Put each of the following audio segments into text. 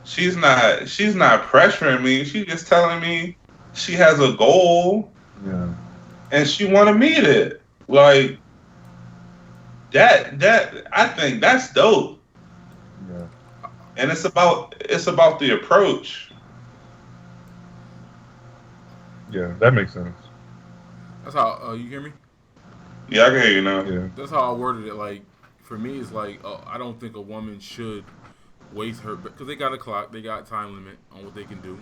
she's not pressuring me. She's just telling me she has a goal Yeah. and she want to meet it. Like that I think that's dope. Yeah. And it's about the approach. Yeah. That makes sense. That's how you hear me. Yeah, I can hear you now. Yeah. That's how I worded it. Like for me, it's like I don't think a woman should waste her because they got a clock, they got time limit on what they can do.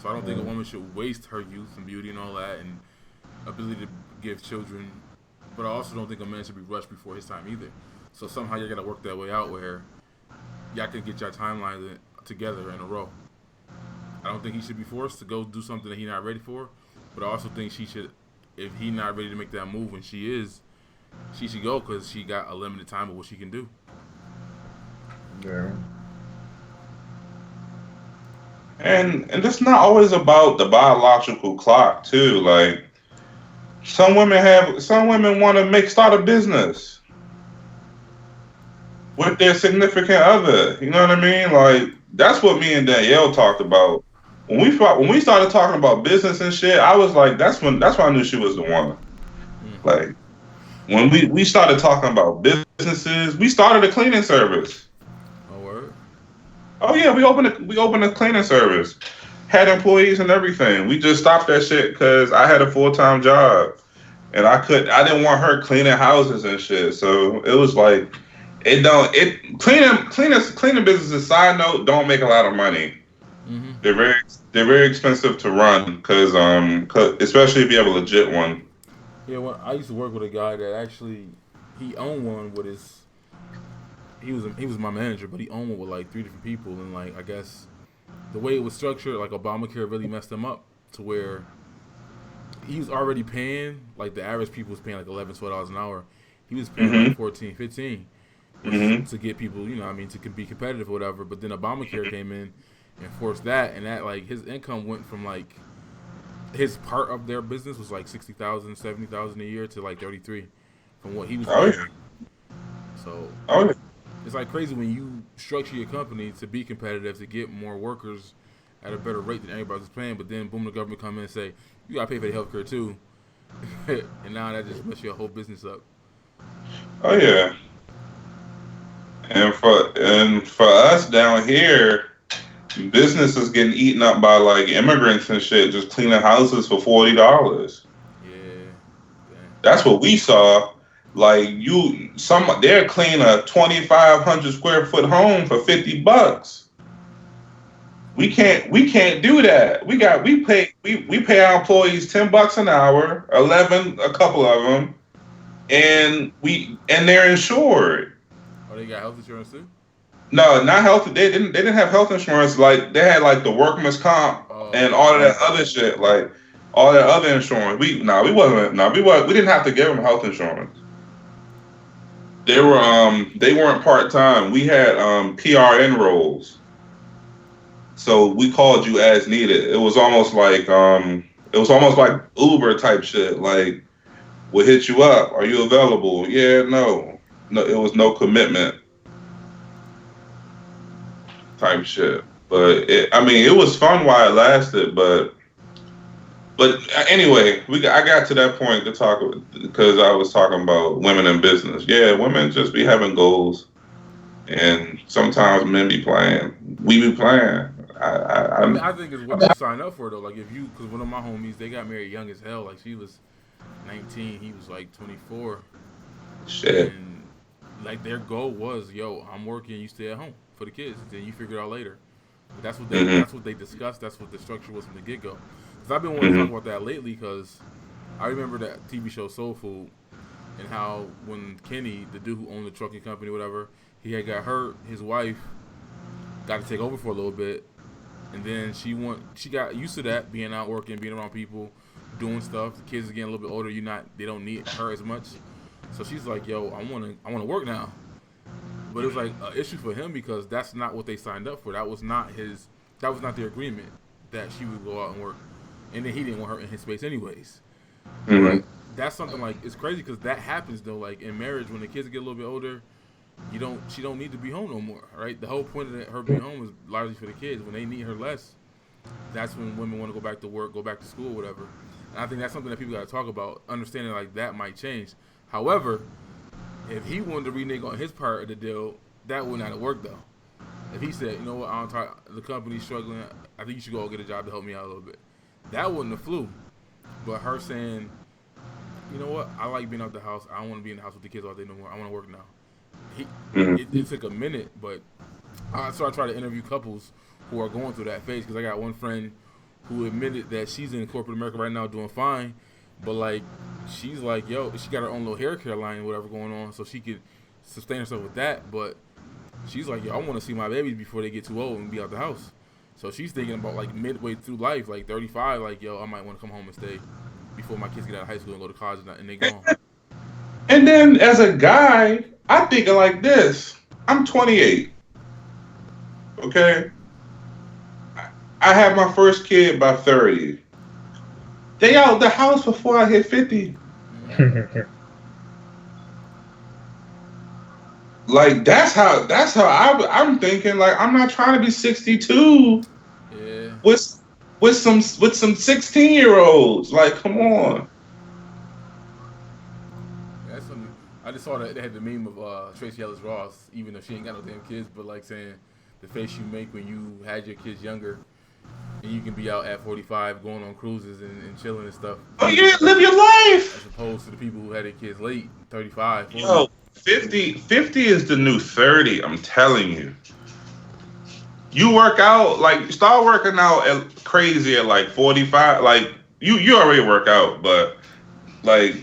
So I don't think a Yeah. woman should waste her youth and beauty and all that and ability to give children. But I also don't think a man should be rushed before his time either. So somehow you got to work that way out where y'all can get your timelines together in a row. I don't think he should be forced to go do something that he's not ready for. But I also think she should, if he not ready to make that move when she is, she should go because she got a limited time of what she can do. Yeah. And it's not always about the biological clock too. Like some women want to make start a business with their significant other. You know what I mean? Like that's what me and Danielle talked about. When we started talking about business and shit, I was like, that's when I knew she was the one. Mm. Like when we started talking about businesses, we started a cleaning service. Oh, word? Oh yeah, we opened a cleaning service. Had employees and everything. We just stopped that shit because I had a full-time job and I didn't want her cleaning houses and shit. So it was like cleaning businesses. Side note, don't make a lot of money. Mm-hmm. They're very expensive to run cause especially if you have a legit one. Yeah, well, I used to work with a guy that actually he owned one with his. He was my manager, but he owned one with like three different people, and like I guess the way it was structured, like Obamacare really messed him up to where he was already paying like the average people was paying like 11, $12 an hour. He was paying like Mhm. 14, 15, which Mhm. to get people, I mean, to be competitive or whatever. But then Obamacare came in and forced that, and that like his income went from like his part of their business was like 60,000, 70,000 a year to like 33 from what he was Oh yeah. making. So Oh yeah. it's like crazy when you structure your company to be competitive to get more workers at a better rate than everybody else is paying, but then boom, the government come in and say you gotta pay for the healthcare too, and now that just messes your whole business up. Oh yeah. And for us down here, business is getting eaten up by like immigrants and shit, just cleaning houses for $40. Yeah, damn. That's what we saw. Like they're clean a 2,500 square foot home for $50. We can't do that. We pay our employees $10 an hour, 11 a couple of them, and they're insured. Oh, they got health insurance too. No, not health. They didn't have health insurance. Like they had like the workman's comp Oh, and okay. all of that other shit. Like all that other insurance. We didn't have to give them health insurance. They weren't part time. We had PRN roles, so we called you as needed. It was almost like Uber type shit. Like we'll hit you up. Are you available? Yeah, no, no. It was no commitment type shit. But I mean, it was fun while it lasted. But anyway, I got to that point to talk because I was talking about women in business. Yeah, women just be having goals, and sometimes men be playing. We be playing. I mean, I I think it's what you sign up for though. Like if you, because one of my homies, they got married young as hell. Like she was 19, he was like 24, shit. and like their goal was, yo, I'm working, you stay at home for the kids, then you figure it out later. But Mhm. that's what they discussed. That's what the structure was from the get go. Because I've been wanting to talk Mhm. about that lately. Because I remember that TV show Soul Food and how when Kenny, the dude who owned the trucking company, whatever, he had got hurt. His wife got to take over for a little bit, and then she got used to that being out working, being around people, doing stuff. The kids are getting a little bit older. They don't need her as much. So she's like, yo, I wanna work now. But it was like an issue for him because that's not what they signed up for. That was not their agreement that she would go out and work, and then he didn't want her in his space anyways. Mhm. But that's something like it's crazy because that happens though. Like in marriage, when the kids get a little bit older, she don't need to be home no more, right? The whole point of her being home is largely for the kids. When they need her less, that's when women want to go back to work, go back to school, whatever. And I think that's something that people got to talk about. Understanding like that might change. However, if he wanted to renege on his part of the deal, that would not have worked though. If he said, you know what, the company's struggling, I think you should go get a job to help me out a little bit. That wouldn't have flew. But her saying, you know what, I like being out the house. I don't want to be in the house with the kids all day no more. I want to work now. It took a minute, but so I try to interview couples who are going through that phase, because I got one friend who admitted that she's in corporate America right now doing fine, but like she's like, yo, she got her own little hair care line or whatever going on, so she could sustain herself with that. But she's like, yo, I want to see my babies before they get too old and be out the house. So she's thinking about like midway through life, like 35, like, yo, I might want to come home and stay before my kids get out of high school and go to college and they gone. And then as a guy, I'm thinking like this. I'm 28. Okay? I had my first kid by 30. They out the house before I hit 50. Like that's how I'm thinking. Like I'm not trying to be 62 with some 16-year-olds. Like come on. That's something. I just saw that they had the meme of Tracy Ellis Ross, even though she ain't got no damn kids, but like saying the face you make when you had your kids younger, and you can be out at 45 going on cruises and chilling and stuff. Oh yeah, live your life. As opposed to the people who had their kids late, 35, 40. Yo, 50 is the new 30. I'm telling you. You work out, like start working out at crazy at like 45. Like you already work out, but like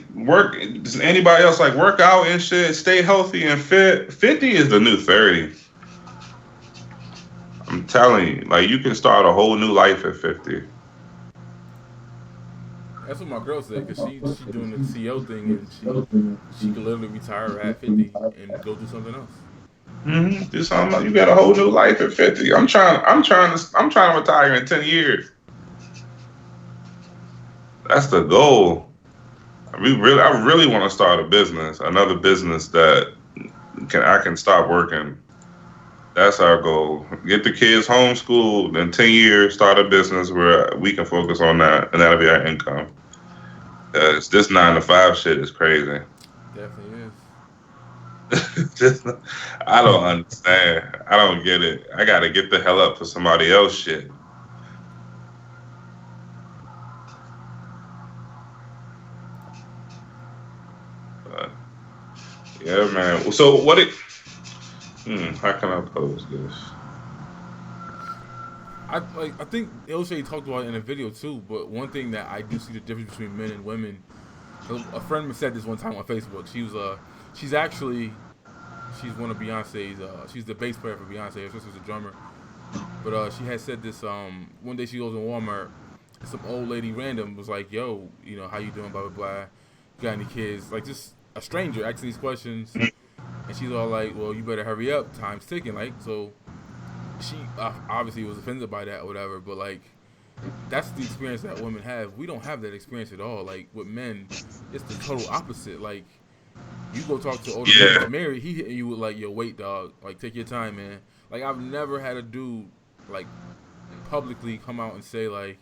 does anybody else like work out and shit, stay healthy and fit? 50 is the new 30. I'm telling you, like you can start a whole new life at 50. That's what my girl said, because she doing the CEO thing, and she could literally retire at 50 and go do something else. Do something. You got a whole new life at 50. I'm trying to retire in 10 years. That's the goal. I really want to start a business, another business that I can stop working. That's our goal. Get the kids homeschooled in 10 years, start a business where we can focus on that, and that'll be our income. This 9-to-5 shit is crazy. Definitely is. I don't understand. I don't get it. I gotta get the hell up for somebody else shit. But, yeah, man. So how can I pose this? I think Ilshay talked about it in a video too, but one thing that I do see the difference between men and women. A friend said this one time on Facebook. She's one of Beyonce's. She's the bass player for Beyonce. Her sister's a drummer. But she had said this. One day she goes in Walmart. And some old lady random was like, "Yo, you know, how you doing? Blah blah blah. You got any kids?" Like just a stranger asking these questions, and she's all like, "Well, you better hurry up. Time's ticking." Like so. She obviously was offended by that or whatever, but like that's the experience that women have. We don't have that experience at all. Like with men, it's the total opposite. Like you go talk to older man that's married, he hitting you with like, "Yo, wait, dog. Like take your time, man." Like I've never had a dude like publicly come out and say like,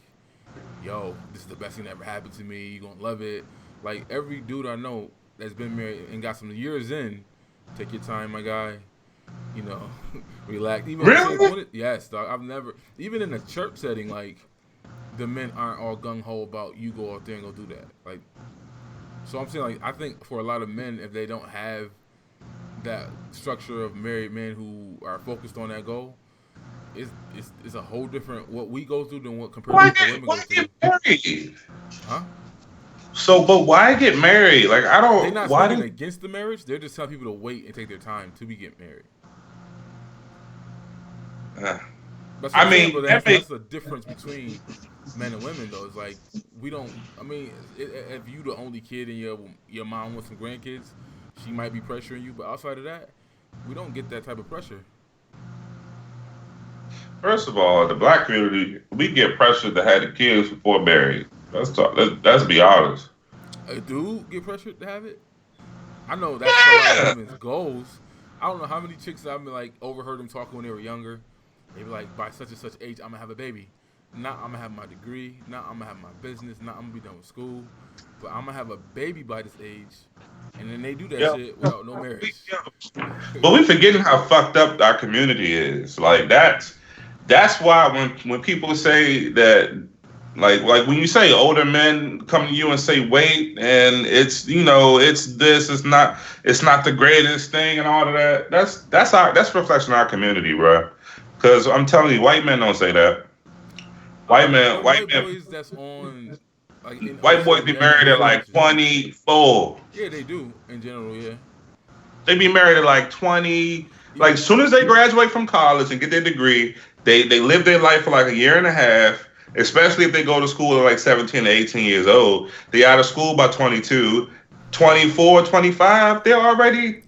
"Yo, this is the best thing that ever happened to me. You gonna love it." Like every dude I know that's been married and got some years in, take your time, my guy. You know, relax. Even really? Yes, dog. I've never, even in a church setting, like the men aren't all gung ho about you go out there and go do that. Like, so I'm saying, like, I think for a lot of men, if they don't have that structure of married men who are focused on that goal, it's a whole different what we go through than what compared to women go through. Married? Huh? So, but why get married? Like, I don't. They're not speaking against the marriage. They're just telling people to wait and take their time to get married. I mean, that's the difference between men and women, though. It's like we don't. I mean, if you the only kid and your mom wants some grandkids, she might be pressuring you. But outside of that, we don't get that type of pressure. First of all, the black community, we get pressured to have the kids before married. Let's be honest. A dude get pressured to have it? I know that's a lot of women's goals, I don't know how many chicks I've been like overheard them talking when they were younger. They be like, by such and such age, I'm gonna have a baby. Not I'm gonna have my degree. Not I'm gonna have my business. Not I'm gonna be done with school. But I'm gonna have a baby by this age, and then they do that Yeah. shit without no marriage. But we forgetting how fucked up our community is. Like that's why when people say that, like when you say older men come to you and say wait, and it's it's this, it's not the greatest thing and all of that. That's reflection of our community, bro. Because I'm telling you, white men don't say that. White men, white boys that's on like white boys be married at like 24. Yeah, they do in general. Yeah, they be married at like 20. Like as soon as they graduate from college and get their degree, they live their life for like a year and a half. Especially if they go to school at like 17 to 18 years old, they out of school by 22, 24, 25. They already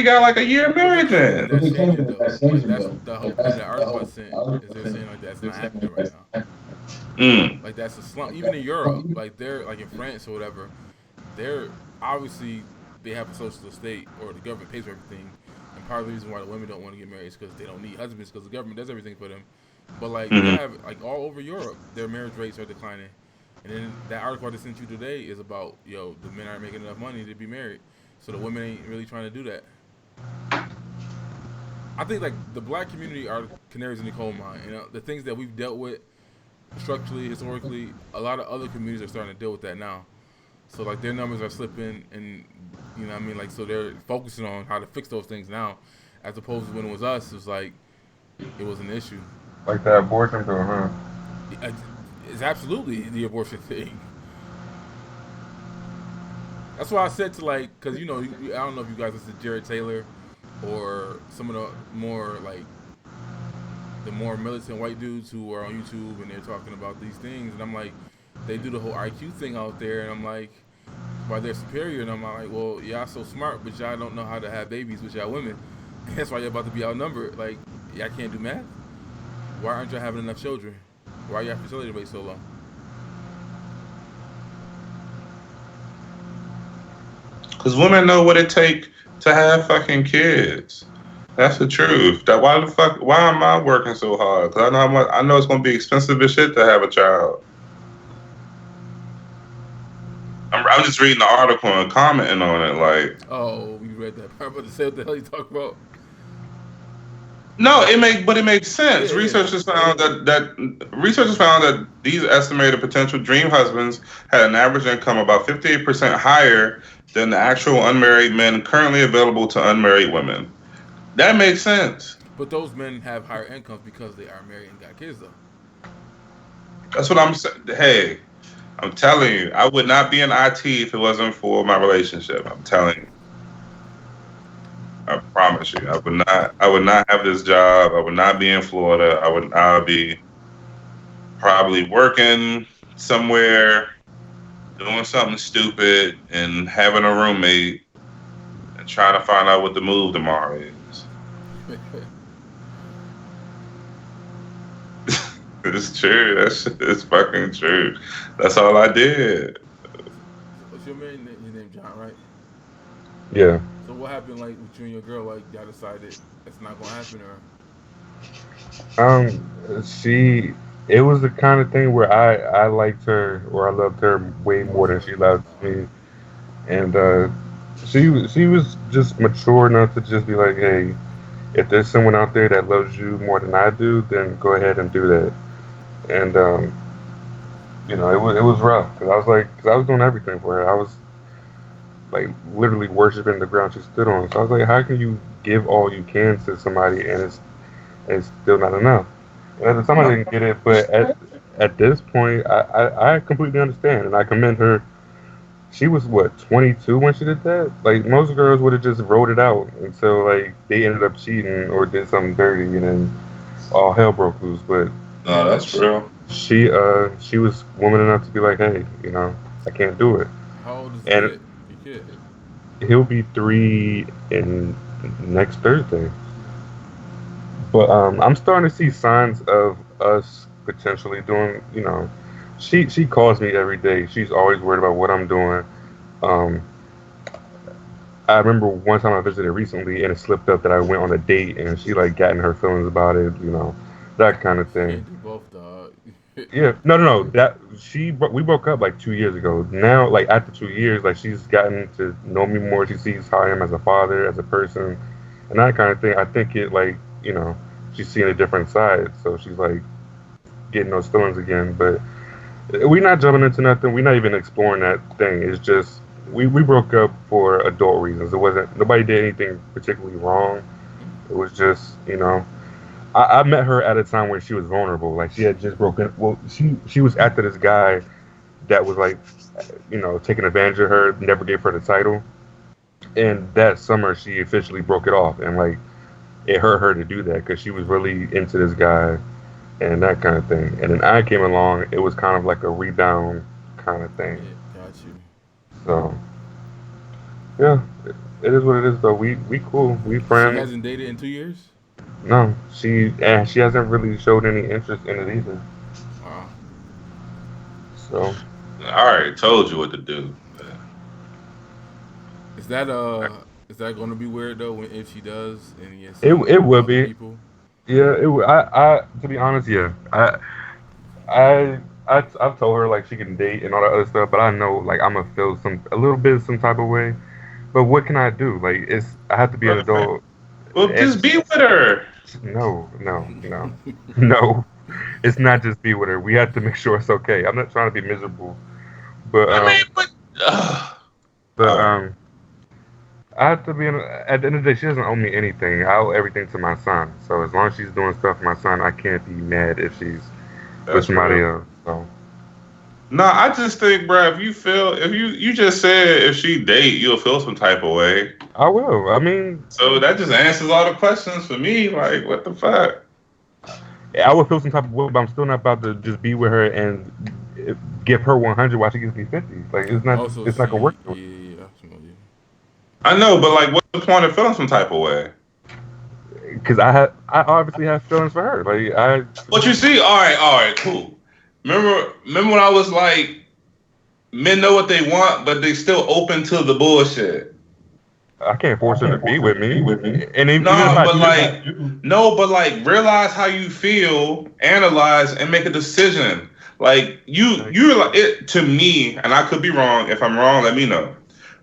got like a year married then. That's changing though. That's the whole point of the article I sent. Is they're saying like that's not happening right now. Like that's a slump. Even in Europe, like they're like in France or whatever, they're obviously they have a socialist state or the government pays for everything. And part of the reason why the women don't want to get married is because they don't need husbands because the government does everything for them. But like they have like all over Europe, their marriage rates are declining. And then that article I just sent you today is about the men aren't making enough money to be married, so the women ain't really trying to do that. I think like the black community are canaries in the coal mine. The things that we've dealt with structurally, historically, a lot of other communities are starting to deal with that now. So like their numbers are slipping, and what I mean, like so they're focusing on how to fix those things now, as opposed to when it was us, it was like it was an issue. Like that abortion bill, huh? It's absolutely the abortion thing. That's why I said to like, because I don't know if you guys listen to Jared Taylor or some of the more like the more militant white dudes who are on YouTube and they're talking about these things, and I'm like, they do the whole IQ thing out there, and I'm like, why they're superior, and I'm like, well, y'all so smart, but y'all don't know how to have babies with y'all women. And that's why you're about to be outnumbered. Like, y'all can't do math. Why aren't y'all having enough children? Why are y'all fertility rate so low? Because women know what it takes to have fucking kids. That's the truth. Why am I working so hard? Because I know it's gonna be expensive as shit to have a child. I'm just reading the article and commenting on it like. Oh, you read that? I'm about to say what the hell you talking about. No, it makes sense. Researchers found that these estimated potential dream husbands had an average income about 58% higher than the actual unmarried men currently available to unmarried women. That makes sense. But those men have higher incomes because they are married and got kids, though. That's what I'm saying. Hey, I'm telling you, I would not be in IT if it wasn't for my relationship. I'm telling you. I promise you, I would not have this job. I would not be in Florida. I would be probably working somewhere, doing something stupid, and having a roommate, and trying to find out what the move tomorrow is. It's true. It's fucking true. That's all I did. What's your name, John, right? Yeah. So what happened, like, with you and your girl? Like, y'all decided it's not gonna happen, or? It was the kind of thing where I liked her, or I loved her way more than she loved me, and she was just mature enough to just be like, hey, if there's someone out there that loves you more than I do, then go ahead and do that. And it was rough because I was doing everything for her. I was like literally worshiping the ground she stood on. So I was like, how can you give all you can to somebody and it's still not enough? And at the time I didn't get it, but at this point I completely understand, and I commend her. She was 22 when she did that. Like most girls would have just rolled it out until like they ended up cheating or did something dirty, and then all hell broke loose. But no, that's real. She was woman enough to be like, hey, I can't do it. How old is your kid? He'll be 3 in next Thursday. But I'm starting to see signs of us potentially doing. She calls me every day. She's always worried about what I'm doing. I remember one time I visited recently, and it slipped up that I went on a date, and she like got in her feelings about it, that kind of thing. Can't do both, dog. Yeah, no, no, no. We broke up like 2 years ago. Now, like after 2 years, like she's gotten to know me more. She sees how I am as a father, as a person, and that kind of thing. I think it like she's seeing a different side, so she's like getting those feelings again. But we're not jumping into nothing. We're not even exploring that thing. It's just we broke up for adult reasons. It wasn't nobody did anything particularly wrong. It was just I met her at a time when she was vulnerable. Like she had just broken. Well, she was after this guy that was like, taking advantage of her. Never gave her the title. And that summer, she officially broke it off, and like it hurt her to do that because she was really into this guy and that kind of thing. And then I came along. It was kind of like a rebound kind of thing. Yeah, got you. So yeah, it is what it is. Though we cool. We She friends. hasn't dated in 2 years. No, she hasn't really showed any interest in it either. Wow. So I already told you what to do. Is that is that going to be weird though when if she does and you see it will other be. people? Yeah, I to be honest, yeah. I've told her like she can date and all that other stuff, but I know like I'm gonna feel a little bit some type of way. But what can I do? Like I have to be an adult. Well, just be with her. No, no, no, no. It's not just be with her. We have to make sure it's okay. I'm not trying to be miserable, but I mean, but I have to be at the end of the day. She doesn't owe me anything. I owe everything to my son. So as long as she's doing stuff for my son, I can't be mad if she's with somebody else. So. No, I just think, bro, if you just said if she date, you'll feel some type of way. I will. I mean, so that just answers all the questions for me. Like, what the fuck? I would feel some type of way, but I'm still not about to just be with her and give her 100 while she gives me 50. Like, it's not. Also, it's not gonna work. Yeah. I know, but like, what's the point of feeling some type of way? Because I obviously have feelings for her. Like What you see? All right, cool. Remember when I was like, men know what they want, but they still open to the bullshit. I can't force her to be with me. And even but like realize how you feel, analyze, and make a decision. Like you're like it to me, and I could be wrong. If I'm wrong, let me know.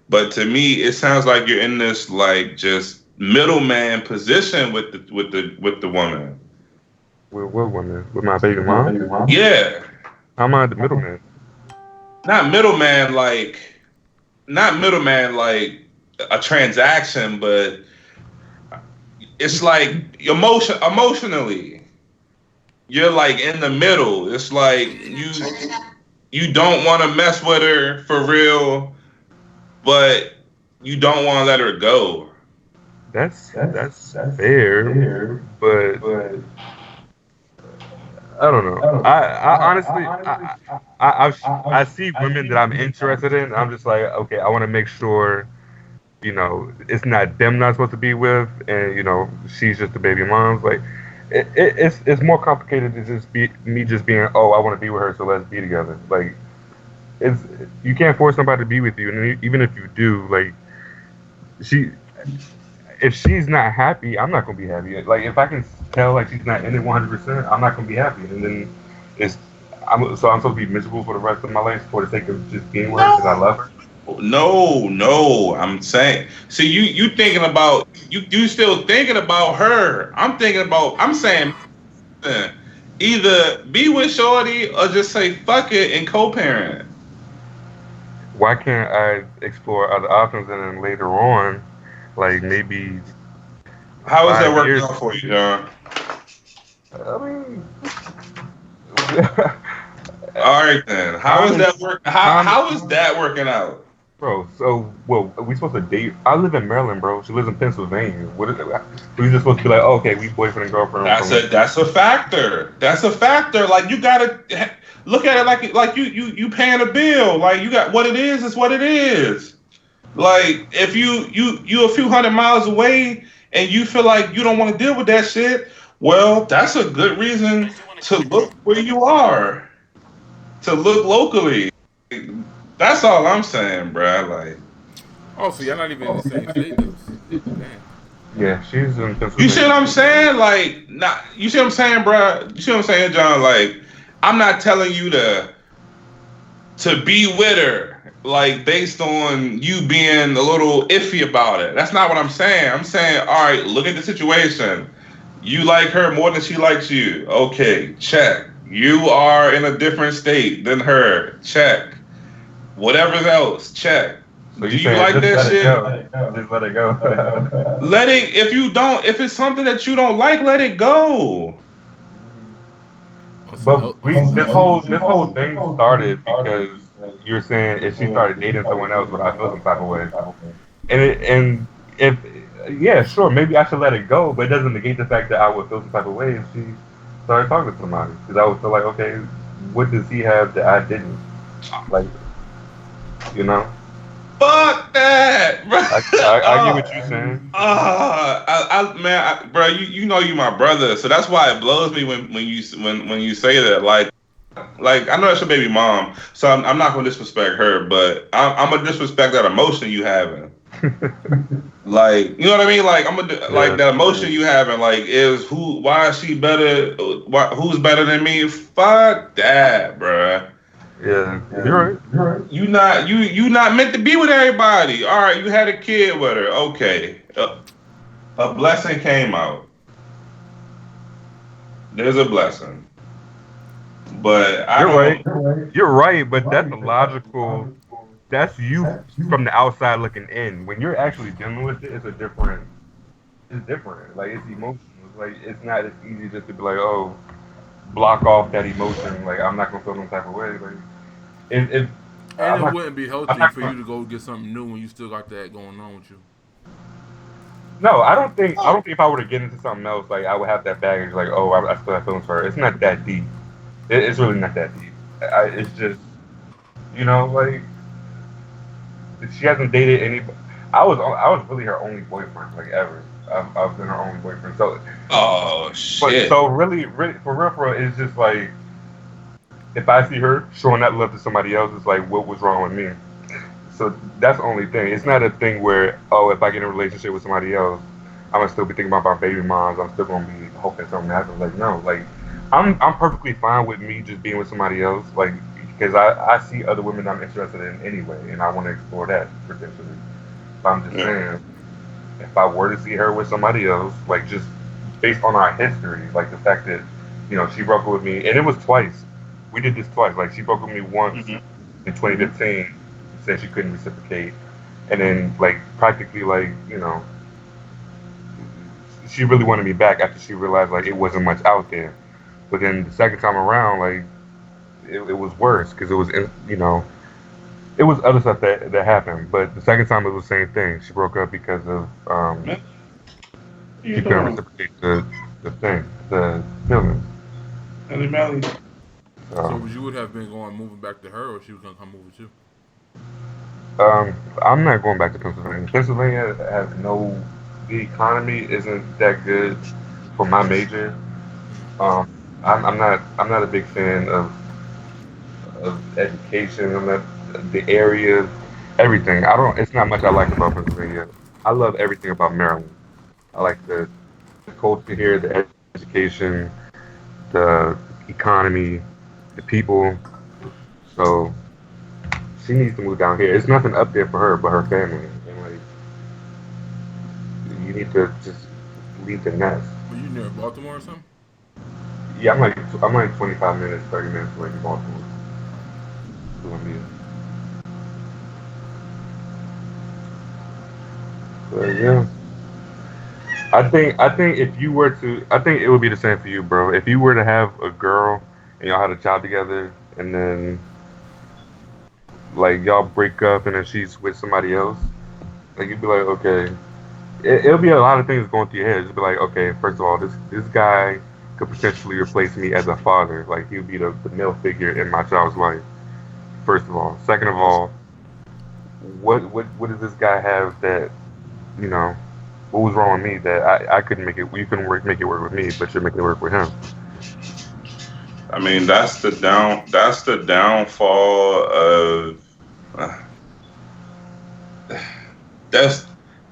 But to me, it sounds like you're in this like just middleman position with the woman. With what woman? With my baby mom? Yeah. How am I the middleman? Not middleman like a transaction, but it's like emotionally. You're like in the middle. It's like you don't want to mess with her for real, but you don't want to let her go. That's fair, but I don't know. I honestly, I see women that I'm interested in. I'm just like, okay, I want to make sure, it's not them not supposed to be with, and she's just the baby mom's. Like, it's more complicated than just me just being, oh, I want to be with her, so let's be together. Like, you can't force somebody to be with you, and even if you do, like, if she's not happy, I'm not gonna be happy. Like if I can tell like she's not in it 100%, I'm not gonna be happy. And then I'm supposed to be miserable for the rest of my life for the sake of just being with her because I love her. No, I'm saying. See, you thinking about you still thinking about her. I'm saying either be with Shorty or just say fuck it and co-parent. Why can't I explore other options and then later on? Like maybe. How is that working out for you, John? I mean, all right then. How is that working out, bro? So, we supposed to date? I live in Maryland, bro. She lives in Pennsylvania. What is it? We just supposed to be like, oh, okay, we boyfriend and girlfriend. That's a factor. That's a factor. Like you gotta look at it like you paying a bill. Like you got what it is what it is. Like if you a few hundred miles away and you feel like you don't want to deal with that shit, well, that's a good reason to look where you are, to look locally. That's all I'm saying, bro. Like, Oh, so y'all not even in the same state though. Damn. Yeah, she's in You see what Pennsylvania. I'm saying? Like, not. You see what I'm saying, bro? You see what I'm saying, John? Like, I'm not telling you to be with her, like based on you being a little iffy about it. That's not what I'm saying. I'm saying, all right, look at the situation. You like her more than she likes you. Okay, check. You are in a different state than her. Check. Whatever else, check. So Do you you saying like just that let it shit? go? Just let it go. Let it. If you don't, if it's something that you don't like, let it go. On some But health, on some this healthy. whole thing started because you're saying if she started dating someone else, would I feel some type of way? And if yeah, sure, maybe I should let it go, but it doesn't negate the fact that I would feel some type of way if she started talking to somebody, because I would feel like, okay, what does he have that I didn't? Like, you know, Fuck that, bro. I get what you're saying. Bro, you know you my brother, so that's why it blows me when you say that. Like I know that's your baby mom, so I'm not gonna disrespect her, but I'm gonna disrespect that emotion you having. Like, you know what I mean? Like like Yeah, that emotion you having. Like, why is she better? Who's better than me? Fuck that, bruh. yeah, you're right. You not meant to be with everybody. All right, you had a kid with her. Okay, a blessing came out. There's a blessing, but I You're right. don't. You're right, but that's a logical. That's you from the outside looking in. When you're actually dealing with it, it's a different. It's different. Like, it's emotional. Like, it's not as easy just to be like, oh, block off that emotion. Like, I'm not gonna feel no type of way. Like, it And I'm it not. wouldn't be I'm healthy not for you gonna, to go get something new when you still got that going on with you. no, I don't think. I don't think if I were to get into something else, like I would have that baggage. Like, oh, I still have feelings for her. It's not that deep. It's really not that deep. It's just, like she hasn't dated any. I was really her only boyfriend, like, ever. I've been her only boyfriend. So, Oh but shit. so really, really, for real, it's just like, if I see her showing that love to somebody else, it's like, what was wrong with me? So that's the only thing. It's not a thing where, oh, if I get in a relationship with somebody else, I'm gonna still be thinking about my baby moms. I'm still gonna be hoping something happens. Like, no, like, I'm perfectly fine with me just being with somebody else, like, because I see other women I'm interested in anyway, and I want to explore that potentially. But I'm just Yeah. saying, if I were to see her with somebody else, like, just based on our history, like the fact that, she broke up with me, and it was twice. We did this twice. Like, she broke up with me once Mhm. in 2015, said she couldn't reciprocate, and then, like, practically, like, she really wanted me back after she realized, like, it wasn't much out there. But then the second time around, like, it was worse because it was, it was other stuff that happened. But the second time it was the same thing. She broke up because of Man, what you she couldn't doing? reciprocate the feelings. Melly Melly. So So you would have been moving back to her, or she was gonna come move with you? I'm not going back to Pennsylvania. Pennsylvania has no, the economy isn't that good for my major. Um, I'm not a big fan of education. I'm not the area, everything. I don't. It's not much I like about Pennsylvania. I love everything about Maryland. I like the culture here, the education, the economy, the people. So she needs to move down here. It's nothing up there for her but her family. And, like, you need to just leave the nest. Were you near Baltimore or something? Yeah, I'm like 25 minutes, 30 minutes away from Baltimore, Columbia. But yeah, I think if you were to, I think it would be the same for you, bro. If you were to have a girl and y'all had a child together, and then, like, y'all break up and then she's with somebody else, like, you'd be like, okay, it'll be a lot of things going through your head. Just be like, okay, first of all, this guy could potentially replace me as a father. Like, he would be the male figure in my child's life. First of all, second of all, what does this guy have that, you know, what was wrong with me that I couldn't make it? You couldn't make it work with me, but you're making it work with him. I mean, That's the downfall of.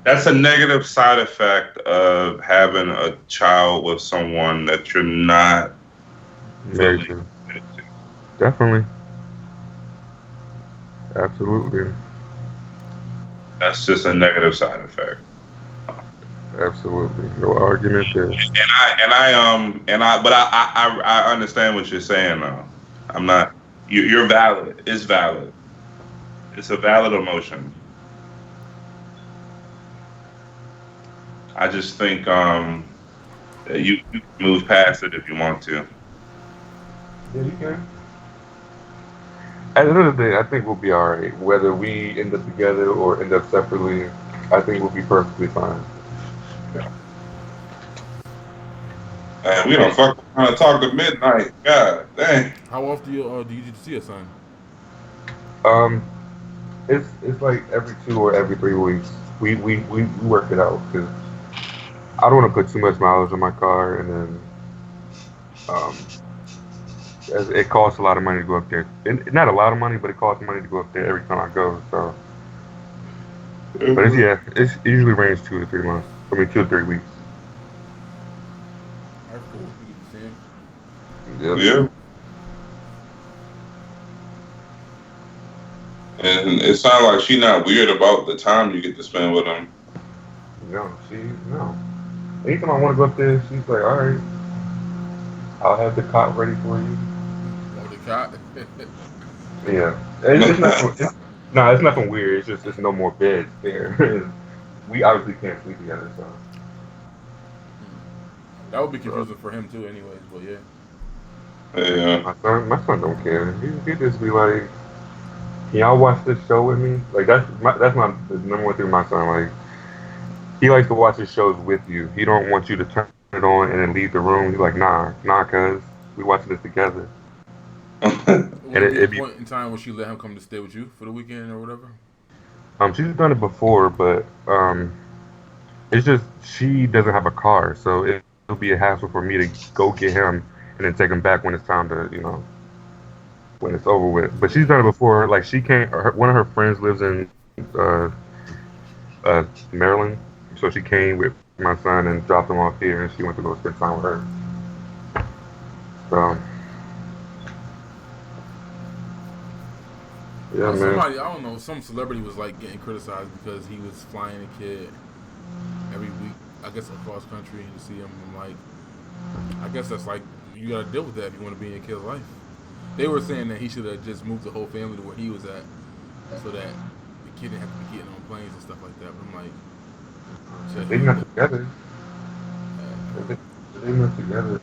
That's a negative side effect of having a child with someone that you're not Very fully true. committed to. Definitely. Absolutely. That's just a negative side effect. Absolutely. No argument there. But I understand what you're saying though. I'm not. You're valid. It's valid. It's a valid emotion. I just think that you can move past it if you want to. Yeah, you can. At the end of the day, I think we'll be alright. Whether we end up together or end up separately, I think we'll be perfectly fine. And we don't fuck around and talk to midnight. God dang. How often do you see your son? Um, it's like every 2 or every 3 weeks. We work it out because I don't want to put too much mileage on my car, and then um, it costs a lot of money to go up there. And not a lot of money, but it costs money to go up there every time I go. So, but it's usually range 2 to 3 months. I mean, 2 to 3 weeks. That's cool. You get to see him. Yep. Yeah. And it sounds like she not weird about the time you get to spend with him. No. Anytime I want to go up there, she's like, all right, I'll have the cot ready for you. Oh, the cot. Yeah, it's nothing. No, it's nothing weird. It's just there's no more beds there. We obviously can't sleep together, so. That would be confusing for him too, anyways. But yeah. Yeah. My son don't care. He just be like, "Can y'all watch this show with me?" Like that's my the number one thing with my son. Like he likes to watch his shows with you. He don't want you to turn it on and then leave the room. He's like, nah, cuz we watching this together. Would And it be a it be point in time where she let him come to stay with you for the weekend or whatever? she's done it before, but it's just she doesn't have a car, so it'll be a hassle for me to go get him and then take him back when it's time to when it's over with. But she's done it before. Like she came, one of her friends lives in Maryland, so she came with my son and dropped him off here, and she went to go spend time with her. So yeah, man. Somebody, I don't know, some celebrity was like getting criticized because he was flying a kid every week, I guess across country to see him. I'm like, I guess that's like you gotta deal with that if you want to be in your kid's life. They were saying that he should have just moved the whole family to where he was at, so that the kid didn't have to be getting on planes and stuff like that. But I'm like, They not together. They not together.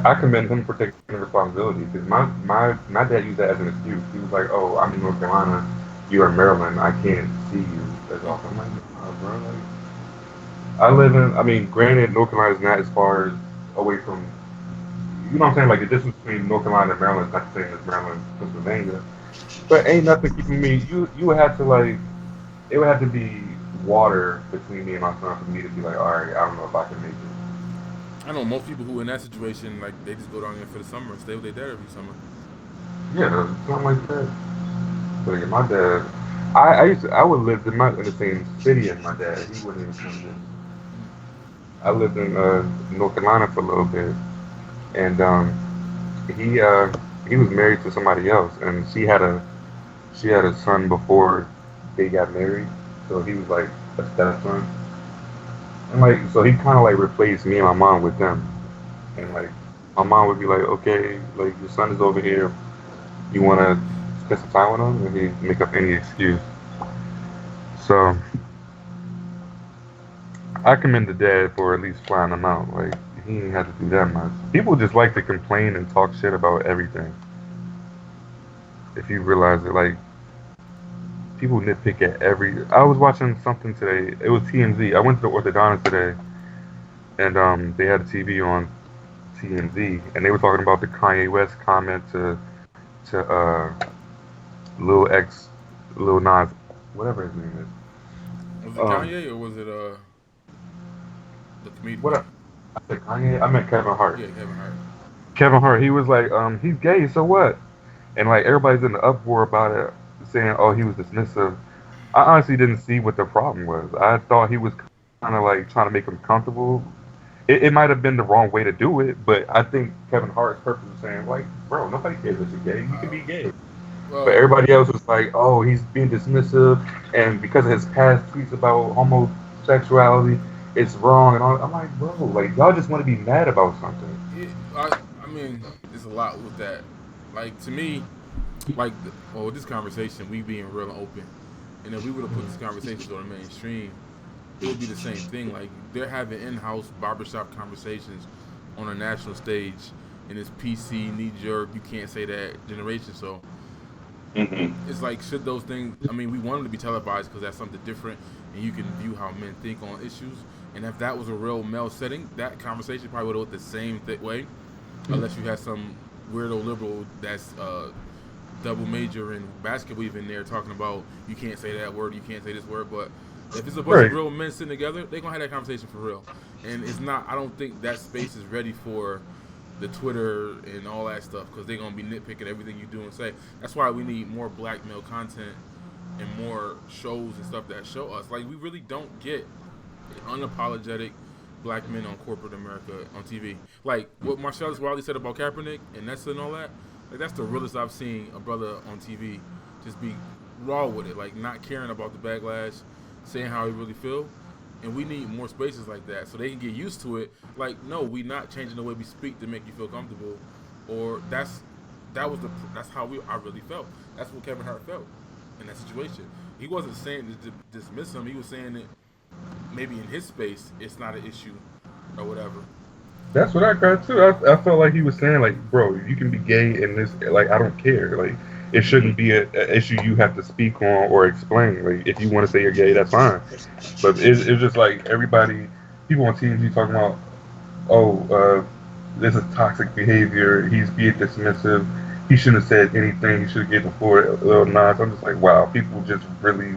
I commend him for taking the responsibility because my dad used that as an excuse. He was like, "Oh, I'm in North Carolina, you're in Maryland, I can't see you as often." I'm like, "Oh, bro, like, I live in. I mean, granted, North Carolina is not as far away from. You know what I'm saying? Like the distance between North Carolina and Maryland is not the same as Maryland, Pennsylvania. But ain't nothing keeping me. You would have to like. It would have to be water between me and my son for me to be like, all right, I don't know if I can make it. I know most people who in that situation, like they just go down there for the summer and stay with their dad every summer. Yeah, something like that. But yeah, my dad, I would live in the same city as my dad. He wouldn't even come there. I lived in North Carolina for a little bit, and he was married to somebody else, and she had a son before they got married, so he was like a stepson, and like so he kind of like replaced me and my mom with them, and like my mom would be like, okay, like your son is over here, you want to spend some time with him, and he'd make up any excuse. So I commend the dad for at least flying him out. Like he didn't have to do that much. People just like to complain and talk shit about everything. If you realize it, like people nitpick at every. I was watching something today. It was TMZ. I went to the orthodontist today, and they had a TV on TMZ, and they were talking about the Kanye West comment to Lil X, Lil Nas, whatever his name is. Was it Kanye or was it the comedian? What I said Kanye? I meant Kevin Hart. Yeah, Kevin Hart. Kevin Hart. He was like, he's gay. So what? And like everybody's in the uproar about it, saying, oh, he was dismissive. I honestly didn't see what the problem was. I thought he was kind of like trying to make him comfortable. It might have been the wrong way to do it, but I think Kevin Hart's purpose was saying, like, bro, nobody cares that you're gay. You can be gay. But Well, everybody else was like, oh, he's being dismissive, and because of his past tweets about homosexuality, it's wrong. And all. I'm like, bro, like, y'all just want to be mad about something. I mean, there's a lot with that. Like to me, like well, this conversation, we being real and open, and if we would have put this conversation on the mainstream, it would be the same thing. Like they're having in-house barbershop conversations on a national stage in this PC knee jerk, you can't say that generation. So it's like should those things? I mean, we want them to be televised because that's something different, and you can view how men think on issues. And if that was a real male setting, that conversation probably would have went the same way, unless you had some weirdo liberal that's double major in basketball even there talking about you can't say that word, you can't say this word. But if it's a bunch of real men sitting together, they're gonna have that conversation for real. And it's not. I don't think that space is ready for the Twitter and all that stuff because they're gonna be nitpicking everything you do and say. That's why we need more black male content and more shows and stuff that show us. Like we really don't get unapologetic black men on corporate America on TV. Like what Marcellus Wiley said about Kaepernick and Nessa and all that. Like that's the realest I've seen a brother on TV just be raw with it, like not caring about the backlash, saying how he really feel. And we need more spaces like that so they can get used to it. Like, no, we not changing the way we speak to make you feel comfortable. Or that's how I really felt. That's what Kevin Hart felt in that situation. He wasn't saying to dismiss him. He was saying that maybe in his space it's not an issue or whatever. That's what I got too. I felt like he was saying, like, bro, you can be gay in this. Like, I don't care. Like, it shouldn't be a issue you have to speak on or explain. Like, if you want to say you're gay, that's fine. But it's just like people on TV talking about, oh, this is toxic behavior. He's being dismissive. He shouldn't have said anything. He should have given for a little nod. I'm just like, wow, people just really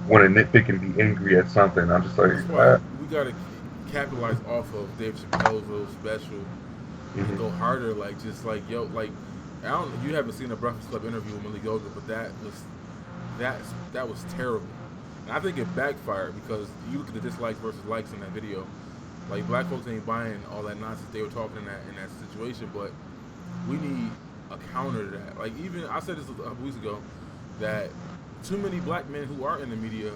want to nitpick and be angry at something. I'm just like, that's why we gotta capitalize off of Dave Chappelle's little special and go harder. Like, just like, yo, like. You haven't seen a Breakfast Club interview with Millie Golden, but that was terrible. And I think it backfired because you look at the dislikes versus likes in that video. Like black folks ain't buying all that nonsense they were talking in that situation, but we need a counter to that. Like even I said this a couple weeks ago that too many black men who are in the media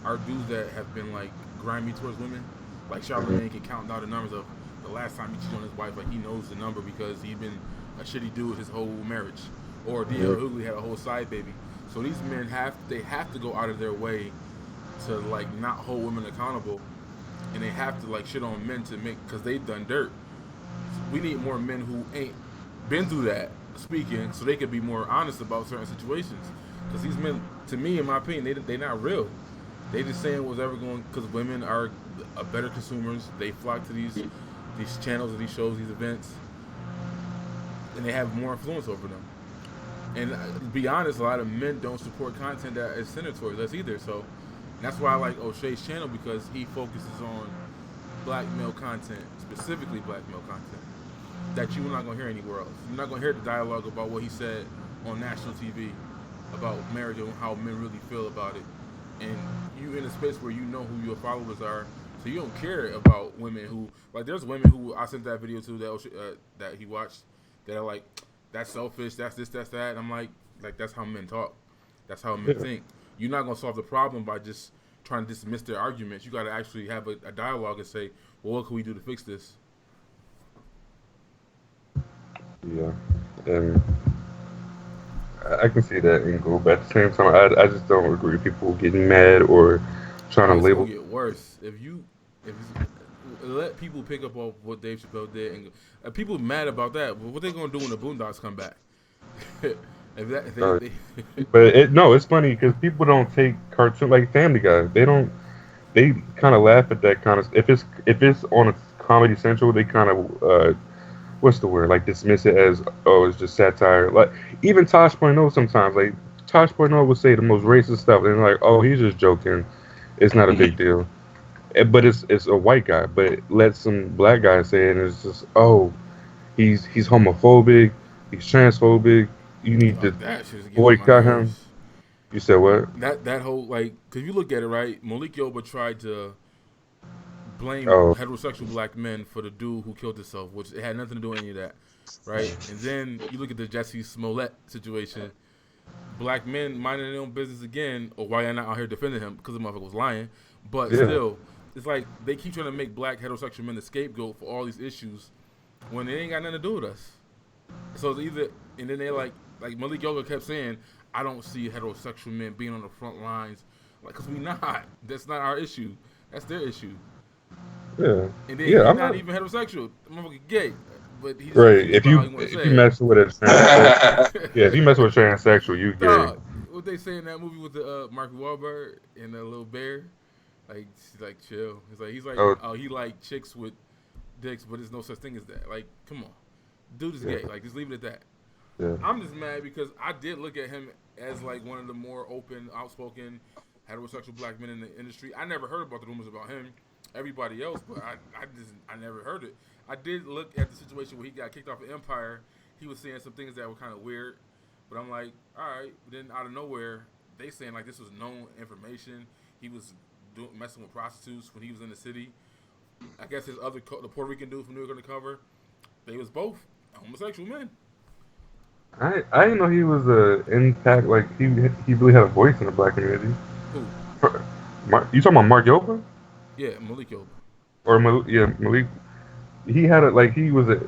are dudes that have been like grimy towards women. Like Charlamagne can count down the numbers of the last time he cheated on his wife. Like he knows the number because he's been a shitty dude his whole marriage, or D.L. Hughley had a whole side baby. So these men have to go out of their way to like not hold women accountable, and they have to like shit on men to make because they've done dirt. We need more men who ain't been through that speaking, so they could be more honest about certain situations. Because these men, to me, in my opinion, they not real. They just saying what's ever going because women are better consumers. They flock to these channels, and these shows, these events. And they have more influence over them. And to be honest, a lot of men don't support content that is centered towards us either. So that's why I like O'Shea's channel because he focuses on black male content, specifically black male content, that you're not going to hear anywhere else. You're not going to hear the dialogue about what he said on national TV about marriage and how men really feel about it. And you in a space where you know who your followers are, so you don't care about women who, like there's women who I sent that video to that he watched, that are like, that's selfish, that's this, that's that. And I'm like that's how men talk. That's how men think. You're not going to solve the problem by just trying to dismiss their arguments. You got to actually have a dialogue and say, well, what can we do to fix this? Yeah. And I can see that angle, but at the same time, I just don't agree with people getting mad or trying to label. It's going to get worse. If you let people pick up on what Dave Chappelle did, and people mad about that. But what they gonna do when the Boondocks come back? It's funny because people don't take cartoon like Family Guy. They kind of laugh at that kind of. If it's on a Comedy Central, they kind of what's the word? Like dismiss it as it's just satire. Like even Tosh.0 sometimes like Tosh.0 will say the most racist stuff and like he's just joking. It's not a big deal. But it's a white guy, but let some black guy say it, and it's just he's homophobic, he's transphobic. You need to boycott him. You said what? That whole like, cause you look at it right, Malik Yoba tried to blame Oh, heterosexual black men for the dude who killed himself, which it had nothing to do with any of that, right? And then you look at the Jesse Smollett situation. Black men minding their own business again, or why I'm not out here defending him because the motherfucker was lying. But yeah, still, it's like they keep trying to make black heterosexual men the scapegoat for all these issues when it ain't got nothing to do with us. So it's either, and then they like Malik Yoga kept saying, I don't see heterosexual men being on the front lines, like, cause we not. That's not our issue. That's their issue. yeah, And then yeah. he's I'm not not even heterosexual. The motherfucker gay, but he's right. confused about how he want to If say you it. mess with a transsexual, yeah, if you mess with a transsexual, you gay. Dog, what they say in that movie with the Mark Wahlberg and the little bear, like she's like chill. He's like Oh, oh he like chicks with dicks, but there's no such thing as that. Like come on, dude is yeah, gay. Like just leave it at that. yeah, I'm just mad because I did look at him as like one of the more open, outspoken, heterosexual black men in the industry. I never heard about the rumors about him. Everybody else, but I never heard it. I did look at the situation where he got kicked off of Empire. He was saying some things that were kind of weird, but I'm like, all right. Then out of nowhere, they saying like this was known information. He was messing with prostitutes when he was in the city. I guess his the Puerto Rican dude from New York Undercover, they was both homosexual men. I didn't know he was a impact. Like he really had a voice in the black community. Who? You talking about Mark Yoba Yeah, Malik Yoba. or yeah, Malik? He had a like he was a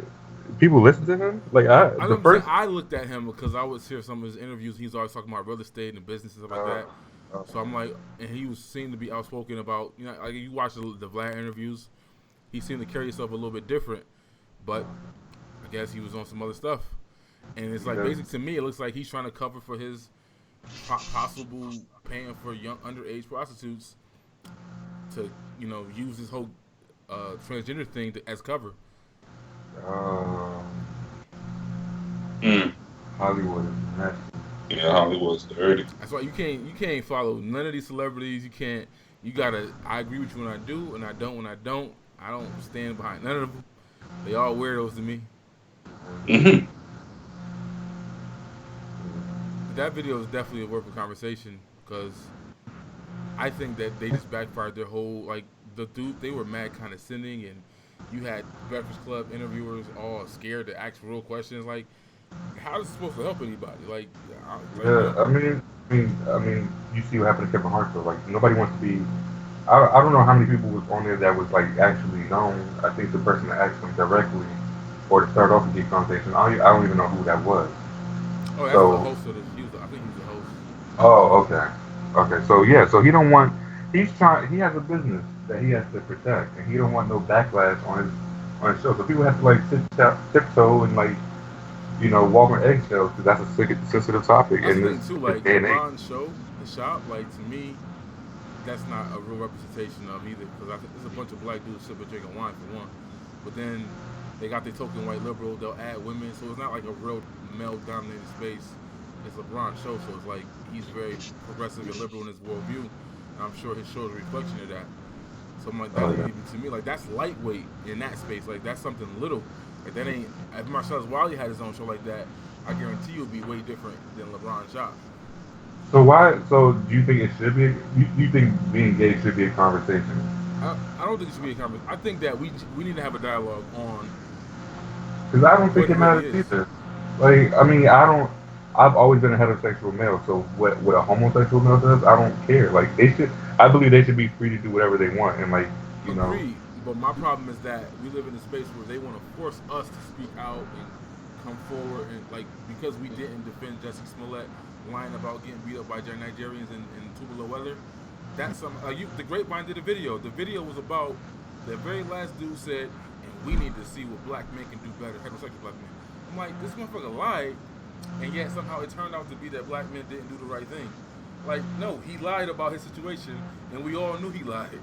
people listened to him. Like I the don't say first. I looked at him because I would hear some of his interviews. He's always talking about real estate and business and stuff like that. So I'm like, and he was seemed to be outspoken about, you know, like you watch the Vlad interviews, he seemed to carry himself a little bit different, but I guess he was on some other stuff. And it's like, Yeah. basically to me, it looks like he's trying to cover for his possible paying for young underage prostitutes to, you know, use this whole transgender thing as cover. Um, Mm. Hollywood is nasty. Yeah, Hollywood's dirty. That's why you can't follow none of these celebrities. You can't. You gotta. I agree with you when I do, and I don't when I don't. I don't stand behind none of them. They all weirdos to me. Mm-hmm. That video is definitely worth a conversation because I think that they just backfired their whole, like, the dude, they were mad condescending, and you had Breakfast Club interviewers all scared to ask real questions. Like, how is it supposed to help anybody? Like, Yeah, I mean, you see what happened to Kevin Hart though. Like nobody wants to be. I don't know how many people was on there that was like actually known. I think the person that asked him directly, or to start off the gay conversation, I don't even know who that was. oh, that's So, the host of this. I think he was the host. oh, okay, okay. So yeah, so he don't want. He's trying. He has a business that he has to protect, and he don't want no backlash on his show. So people have to like tiptoe and like walk on eggshells because that's a sensitive topic That's in the this, thing too. this Like day and age. LeBron's show, the shop. Like to me, that's not a real representation of either. Because I think there's a bunch of black dudes sipping drinking wine for one, but then they got their token white liberal. They'll add women, so it's not like a real male-dominated space. It's LeBron's show, so it's like he's very progressive and liberal in his worldview. And I'm sure his show is a reflection of that. So I'm like, that Yeah. even to me, like that's lightweight in that space. Like that's something little. Like that ain't. If Marcellus Wiley had his own show like that, I guarantee you it'd be way different than LeBron's shop. So why? So do you think it should be? You think being gay should be a conversation? I don't think it should be a conversation. I think that we need to have a dialogue on Because I don't think what it matters really is. either. Like I mean, I don't. I've always been a heterosexual male, so what a homosexual male does, I don't care. Like they should. I believe they should be free to do whatever they want, and like Agreed. But my problem is that we live in a space where they want to force us to speak out and come forward, and like because we didn't defend Jesse Smollett lying about getting beat up by Nigerians in tubular weather. That's some the Grapevine did a video. The video was about the very last dude said, and we need to see what black men can do better, heterosexual black men. I'm like, this motherfucker lied, and yet somehow it turned out to be that black men didn't do the right thing. Like, no, he lied about his situation, and we all knew he lied.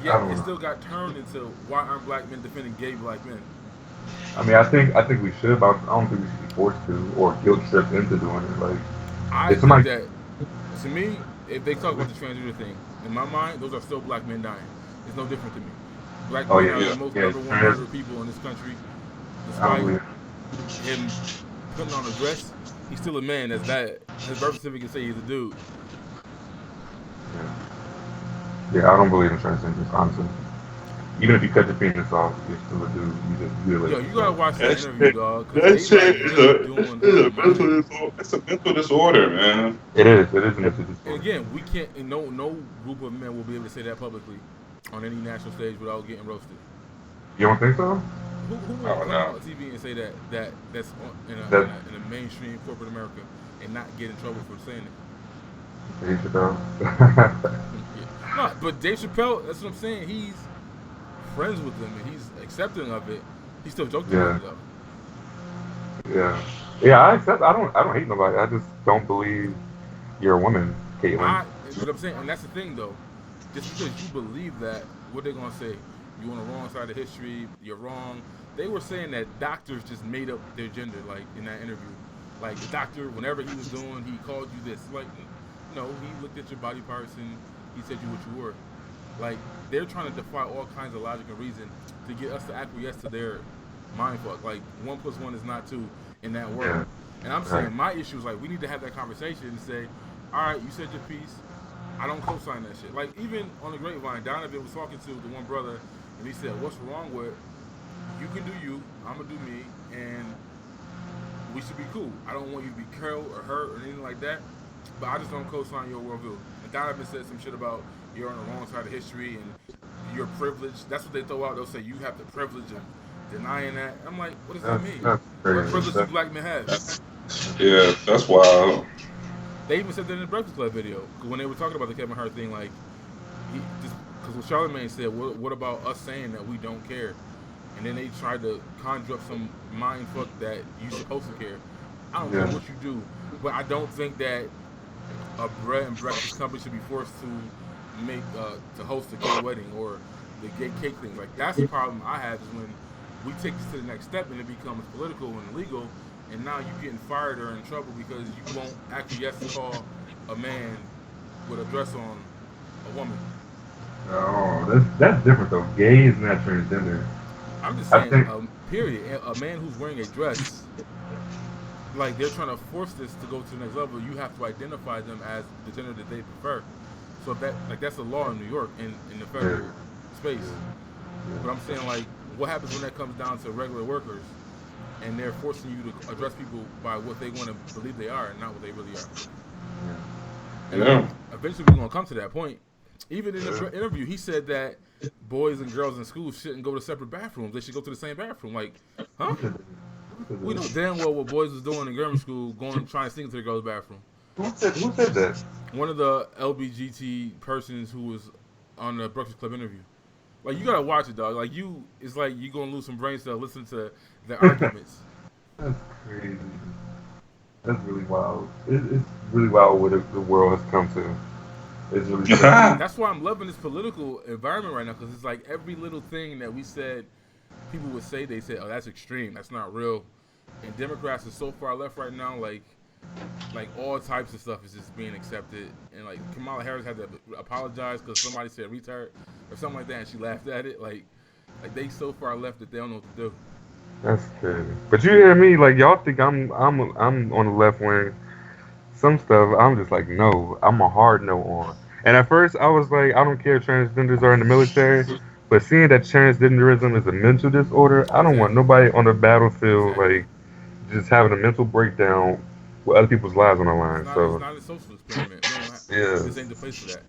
Yet it still got turned into why aren't black men defending gay black men? I mean, I think we should, but I don't think we should be forced to or guilt tripped into doing it. Like I if think somebody, that, to me, if they talk about the transgender thing, in my mind, those are still black men dying. It's no different to me. Black Oh, men yeah, are yeah, the most yeah, number one trans- murdered people in this country, I don't despite believe him putting on a dress. He's still a man. That's that. His birth certificate say he's a dude. Yeah, I don't believe in transgenders, honestly. Even if you cut your penis off, you're still a dude. You just really. Yo, you gotta watch that That interview, shit, dog, that because they like shit is really a, doing it's a mental mind. disorder. It's a mental disorder, man. It is. It is a And mental disorder. again, we can't. And no group of men will be able to say that publicly on any national stage without getting roasted. You don't think so? Who I will don't come know. on TV and say that's That in a mainstream corporate America and not get in trouble for saying it? Dave Chappelle. Yeah. No, but Dave Chappelle, that's what I'm saying. He's friends with them and he's accepting of it. He's still joking about it though. Yeah. Yeah, I accept. I don't hate nobody. I just don't believe you're a woman, Caitlyn. But I'm saying, and that's the thing though. Just because you believe that, what they gonna say? You on the wrong side of history. You're wrong. They were saying that doctors just made up their gender, like in that interview. Like the doctor, whenever he was doing, he called you this. Like, no, he looked at your body parts and he said you what you were. Like they're trying to defy all kinds of logic and reason to get us to acquiesce to their mind fuck. Like 1 + 1 is not 2 in that world. Yeah. And I'm saying my issue is like we need to have that conversation and say, all right, you said your piece. I don't co-sign that shit. Like even on the grapevine, Donovan was talking to the one brother, and he said, "What's wrong with you? Can do you. I'm gonna do me, and we should be cool. I don't want you to be killed or hurt or anything like that. But I just don't co-sign your worldview." And Donovan said some shit about you're on the wrong side of history and you're privileged. That's what they throw out. They'll say you have the privilege of denying that. I'm like, what does that mean? That's What crazy. privilege do black men have? Yeah, that's wild. They even said that in the Breakfast Club video when they were talking about the Kevin Hart thing. Like, he just because what Charlamagne said, what about us saying that we don't care? And then they tried to conjure up some mind fuck that you're supposed to care. I don't care what you do, but I don't think that a bread and breakfast company should be forced to make to host a gay wedding or the gay cake thing. Like that's the problem I have is when we take this to the next step and it becomes political and illegal. And now you're getting fired or in trouble because you won't acquiesce to call a man with a dress on a woman. Oh, that's different though. Gay is not transgender. I'm just saying, period. A man who's wearing a dress, like they're trying to force this to go to the next level. You have to identify them as the gender that they prefer. So that's a law in New York in the federal space. But I'm saying like, what happens when that comes down to regular workers? And they're forcing you to address people by what they want to believe they are and not what they really are. And eventually we're going to come to that point. Even in the interview, he said that boys and girls in school shouldn't go to separate bathrooms. They should go to the same bathroom. Like, huh? We know damn well what boys was doing in grammar school, trying to sneak into the girls' bathroom. Who said that? One of the LBGT persons who was on the Breakfast Club interview. Like, you gotta watch it, dog. Like, it's like you gonna lose some brain cells listening to the arguments. That's crazy. That's really wild. It's really wild what the world has come to. It's really crazy. That's why I'm loving this political environment right now, because it's like every little thing that we said, people would say, they said, oh, that's extreme. That's not real. And Democrats are so far left right now, like all types of stuff is just being accepted. And like Kamala Harris had to apologize because somebody said retard or something like that, and she laughed at it. Like they so far left that they don't know what to do. That's crazy. But you hear me, like y'all think I'm on the left wing. Some stuff I'm just like no, I'm a hard no on. And at first I was like I don't care if transgenders are in the military, but seeing that transgenderism is a mental disorder, I don't want nobody on the battlefield like just having a mental breakdown with other people's lives on the line. It's not a social experiment. This ain't the place for that.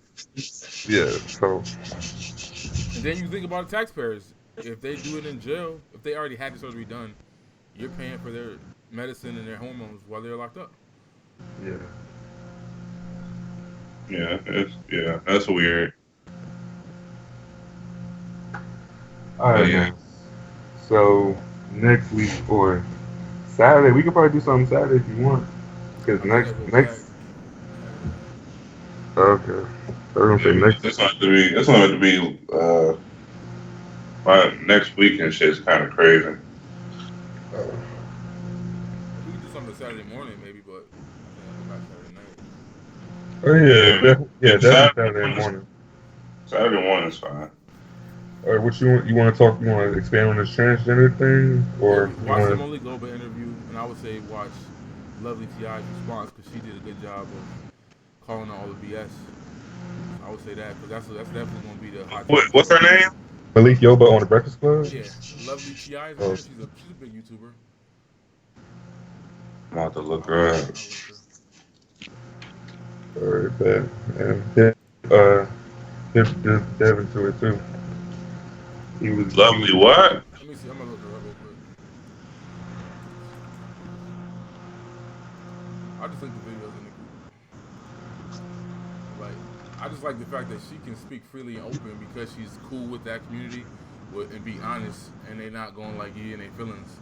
Yeah. So. And then you think about the taxpayers. If they do it in jail, if they already had the surgery done, you're paying for their medicine and their hormones while they're locked up. Yeah, that's weird. All right, man. So next week or Saturday, we could probably do something Saturday if you want. Because next. Okay. I was gonna say next. It's going to have to be. My next weekend shit's kind of crazy. We could do something Saturday morning, maybe, but not Saturday night. Oh yeah, definitely Saturday morning. Saturday morning's fine. All right, what you want to talk? You want to expand on this transgender thing, or watch the Only Global interview, and I would say watch Lovely T.I.'s response because she did a good job of calling out all the BS. So I would say that because that's definitely going to be the hot topic What's her tomorrow. name? Malik Yoba on the Breakfast Club. Yeah, Lovely T.I. is her Oh, name. She's a big YouTuber. I'm about to look I'll link her her. up. I'll link her. very bad. And uh, just delve into it too. He was Lovely what? Let me see. I'm gonna look her up real quick. I'll just link the videos in the group. Like, I just like the fact that she can speak freely and open because she's cool with that community, and be honest, and they not going like in their feelings.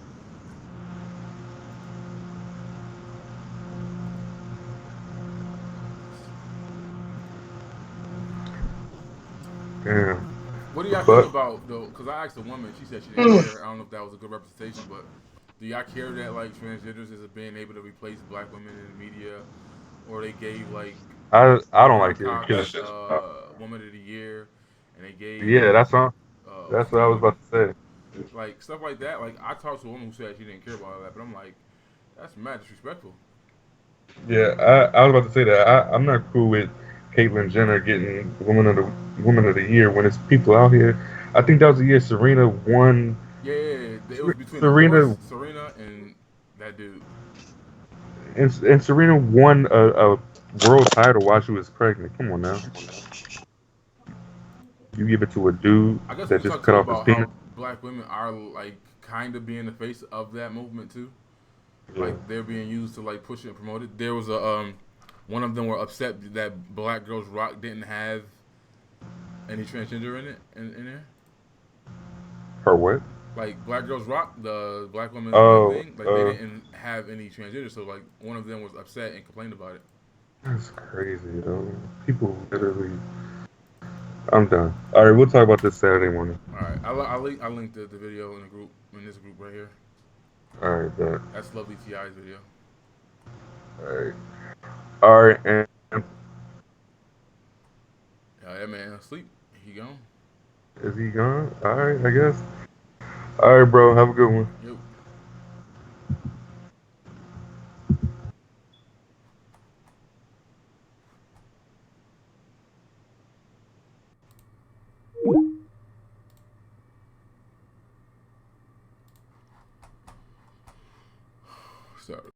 damn. What do y'all think But about though? Because I asked a woman, she said she didn't care. I don't know if that was a good representation, but do y'all care that like transgenders is being able to replace black women in the media, or they gave like I don't Laverne like it That Cox because shit's Woman of the Year, and they gave yeah, that's what's her what I name was women about to say. like stuff like that. Like I talked to a woman who said she didn't care about all that, but I'm like, that's mad disrespectful. Yeah, I was about to say that I'm not cool with Caitlyn Jenner getting woman of the year when it's people out here. I think that was the year Serena won. Yeah, it was between the Serena horse, Serena, and that dude. and Serena won a world title while she was pregnant. Come on now, you give it to a dude I guess we that could just talk cut too off his about penis. how black women are like kind of being the face of that movement too. Yeah, Like they're being used to like push it and promote it. There was a one of them were upset that Black Girls Rock didn't have any transgender in it in there. her what? Like Black Girls Rock, the black women's Oh, thing, like they didn't have any transgender. So like one of them was upset and complained about it. that's crazy, though. People literally. I'm done. All right, we'll talk about this Saturday morning. All right, I linked the video in the group in this group right here. All right, bet. That's Lovely Ti's video. All right, all right, and Yeah, that man asleep. He gone. is he gone? All right, I guess. All right, bro. Have a good one. Yo. Sorry.